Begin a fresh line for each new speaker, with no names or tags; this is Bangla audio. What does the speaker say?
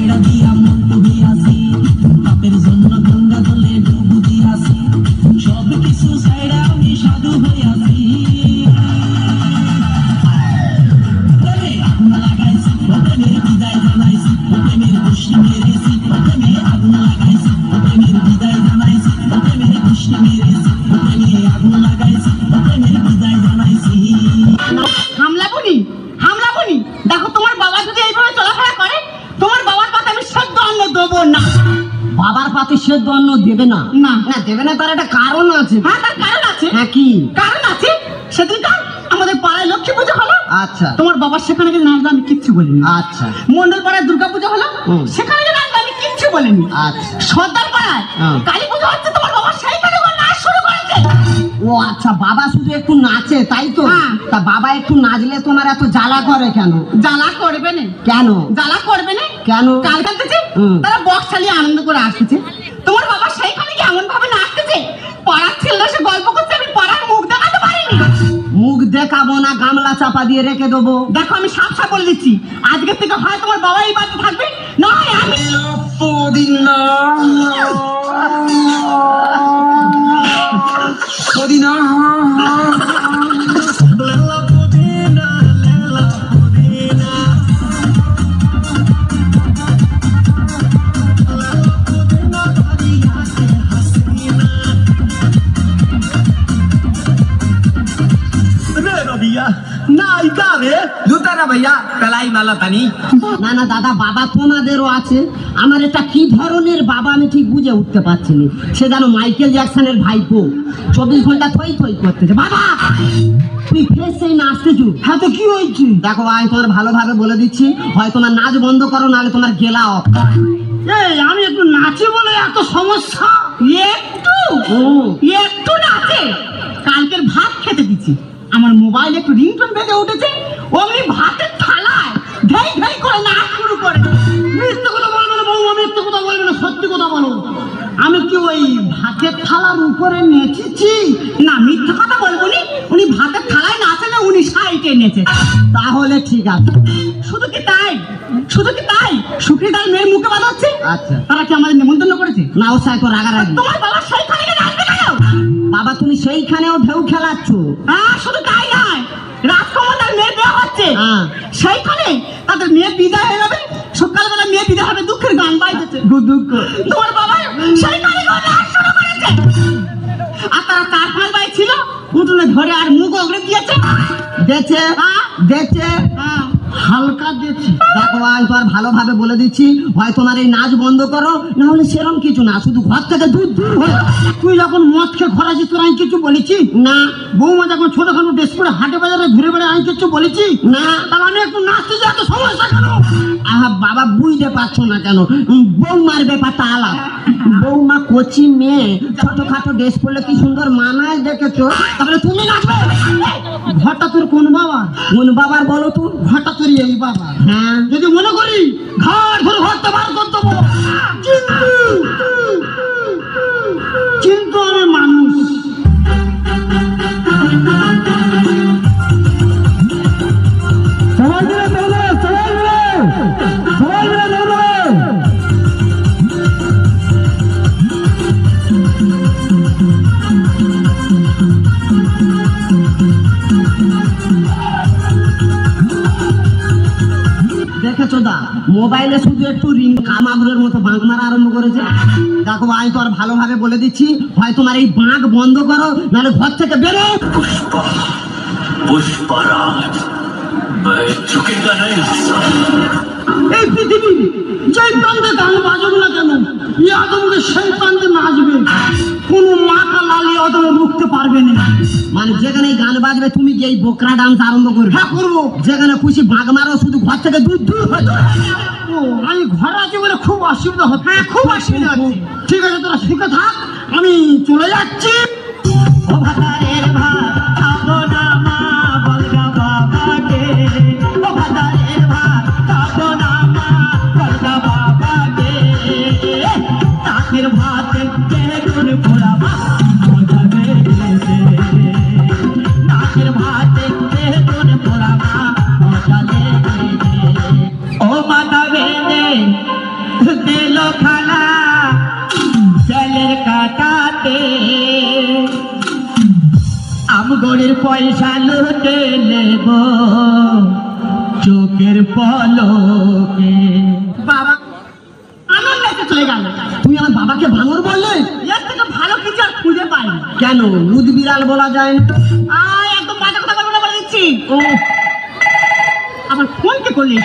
ছাইড়া দিয়া মুক্ত হইয়াছি, পাপের জন্য গঙ্গা জলে ডুবু দিয়াছি, সব কিছু ছাইড়া আমি সাধু হইয়াছি। প্রেমে আগুন লাগাইছি, প্রেমের বিদায় জানাইছি, প্রেমের গোষ্ঠী মেরেছি, প্রেমে আগুন লাগাইছি, প্রেমের বিদায় জানাইছি, প্রেমের গোষ্ঠী মেরেছি, প্রেমে আগুন লাগাইছি, প্রেমের বিদায় জানাইছি।
হামলা বনি, হামলা বনি, দেখো তোমার বাবা যদি এইভাবে চলাফেরা করে, তোমার বাবার পাতে আমি সেদ্ধ অন্ন দেবো না।
বাবার পাতে সেদ্ধ অন্ন দেবে না?
না
না দেবে না, তার একটা কারণ আছে।
হ্যাঁ তার কারণ আছে।
হ্যাঁ কি
কারণ আছে? সেদিনকার আমাদের পাড়ায় লক্ষ্মী পুজো হলো,
আচ্ছা
তোমার বাবার সেখানে গিয়ে নাচবে আমি কিচ্ছু বলিনি।
আচ্ছা
মন্ডল পাড়ায় দুর্গা পুজো হলো, সেখানে গিয়ে নাচবে আমি কিচ্ছু বলিনি।
আচ্ছা
সর্দার পাড়ায় কালী পুজো হচ্ছে, তোমার বাবা সেইখানে নাচ শুরু করেছে।
ও আচ্ছা, বাবা শুধু একটু নাচে তাই তো?
হ্যাঁ।
তা বাবা একটু নাচলে তোমার এত জ্বালা করে কেন?
জ্বালা করবে না।
কেন
জ্বালা করবে না?
কেন?
কাল কাঁদতেছে, তারা বক্স চালিয়ে আনন্দ করে আসতেছে, তোমার বাবা সেইখানে গিয়ে এমন ভাবে নাচতেছে, পাড়ার ছেলেরা সে গল্প করছে, আমি পাড়ার মুখ দেখাতে পারিনি।
মুখ দেখাবো না, গামলা চাপা দিয়ে রেখে দেবো।
দেখো আমি সাপ সাপ বলে দিচ্ছি, আজকে থেকে হয় তোমার বাবা এই বাড়িতে থাকবে, না হয় আমি।
না না দাদা, বাবা তোমাদেরও আছে, আমার এটা কি ধরনের বাবা আমি ঠিক বুঝে উঠতে পারছি না। সে যেন মাইকেল জ্যাকসনের ভাইপো, 24 ঘন্টা থই থই করতেছে। বাবা তুই ফের সেই নাচতেছু? হ্যাঁ তো কি হয়েছে? দেখো আমি তোমার ভালোভাবে বলে দিচ্ছি, হয় তোমার নাচ বন্ধ করো, নাহলে তোমার গেলা অফ।
এই আমি একটু নাচি বলে এত সমস্যা? একটু নাচে, কালকের ভাত খেতে দিচ্ছি, আমার মোবাইলে একটু রিংটোন বেজে উঠেছে, অমনি ভাতের থালায় ধেই ধেই করে নাচ শুরু করে। মিথ্যে কথা বলবে না বউ, মিথ্যে কথা বলবে না, সত্যি কথা বলো। আমি কি ওই ভাতের থালার উপরে নেচেছি? না মিথ্যে কথা বলবো নি, উনি ভাতের থালায় নাচে না, উনি সাইডে নেচে।
তাহলে ঠিক আছে।
শুধু কি তাই, শুধু কি তাই, সুখীদার মেয়ের মুখে বাধা হচ্ছে।
আচ্ছা
তারা কি আমাদের নিমন্ত্রণ করেছে?
না, ও সাই তো রাগারাগি।
তোমার বাবা সেইখানে গিয়ে নাচবে কেন?
বাবা তুমি সেইখানেও ঢেউ খেলাচ্ছ?
হ্যাঁ শুধু তাই নয়, রাজকুমার মেয়ে বিয়ে হচ্ছে, সেইখানে তাদের মেয়ে বিদায় হয়ে যাবে, সকালবেলা মেয়ে বিদায় হবে, দুঃখের গান বাইতেছে, দুঃখ। তোমার বাবা সেইখানে নাচ শুরু করেছে, আর তারা 4-5 ভাই ছিল, উঠোনে ধরে আর মুখ ওগড়ে দিয়েছে।
দেখছে দেখছে
হালকা দিয়েছি।
দেখো আমি তো আর ভালোভাবে বলে দিচ্ছি, হয় তোমার এই নাচ বন্ধ করো, না হলে সেরকম কিছু না, শুধু ঘর থেকে দূর দূর হয়ে।
তুই যখন মদ খেয়ে খরাছি তোর আমি কিছু বলেছি
না?
বৌমা যখন ছোটখাটো ড্রেস পরে হাটে বাজারে ঘুরে বেড়ে আমি কিছু বলেছি
না?
তাহলে আমি একটু নাচতে যে এত সমস্যা কেন?
আহা বাবা বুঝতে পারছো না কেন? বৌমার ব্যাপারটা আলাদা। বৌমা কচি মেয়ে, ছোটখাটো ড্রেস পরলে কি সুন্দর মানায় দেখেছো, তারপরে তুমি নাচবে?
ঘরটা তোর কোন বাবা?
কোন বাবার বলো তো?
ঘরটা তোর এই বাবা।
হ্যাঁ
যদি মনে করি ঘর ধরে ঘরটা বার করতে বলো, কিন্তু আমি মানুষ। সবাই মিলে চলবে, সবাই মিলে, সবাই মিলে চলবে।
দেখেছো দা, মোবাইলে শুধু একটু রিং কামাগুলোর মতো বাঁক মারা আরম্ভ করেছে। দেখো আমি তো আর ভালোভাবে বলে দিচ্ছি, হয় তোমার এই বাঁক বন্ধ করো, নাহলে ঘর থেকে বেরো।
पुष्पा पुष्पराज मैं झुकेगा नहीं।
এই পৃথিবী যেই প্রান্তে গান বাজুক না কেন, এই আদমকে সেই প্রান্তে নাচবে, কোনো মাথা লালিয়ে আদম রুখতে পারবে না।
মানে যেখানে গান বাজবে তুমি গিয়ে এই বোকরা ডান্স আরম্ভ করবে?
হ্যাঁ করবো।
যেখানে খুশি বাঁক মারো, শুধু ঘর থেকে দূর দূর হয়ে যাও।
ও আমি ঘরে আছি বলে খুব অসুবিধা হচ্ছে। হ্যাঁ খুব অসুবিধা হচ্ছে। ঠিক আছে তোরা সুখে থাক, আমি চলে যাচ্ছি। ও ভাতারের ভাত খাবো না মা, বলগা বাবাকে। ও ভাতারের ভাত খাবো না মা, বলগা বাবাকে। তাকের ভাত বেগুন পোড়া মা, মজা লেগেছে। তাকের ভাত বেগুন পোড়া মা, মজা লেগেছে। ও মাথা বেঁধে
দিল খালা জলের কাটাতে আমগরের পয়সা লুটে নেব চোখের পলকে।
বাবা আনন্দ এসে চলে গেল।
তুই আমার বাবাকে ভাঙর বললে?
এর থেকে ভালো কিছু আর খুঁজে পাই না।
কেন উদ বিড়াল বলা যায় না?
একদম বাজে কথা বলবো না বলে দিচ্ছি।
ও
আবার ফোন কে করলি?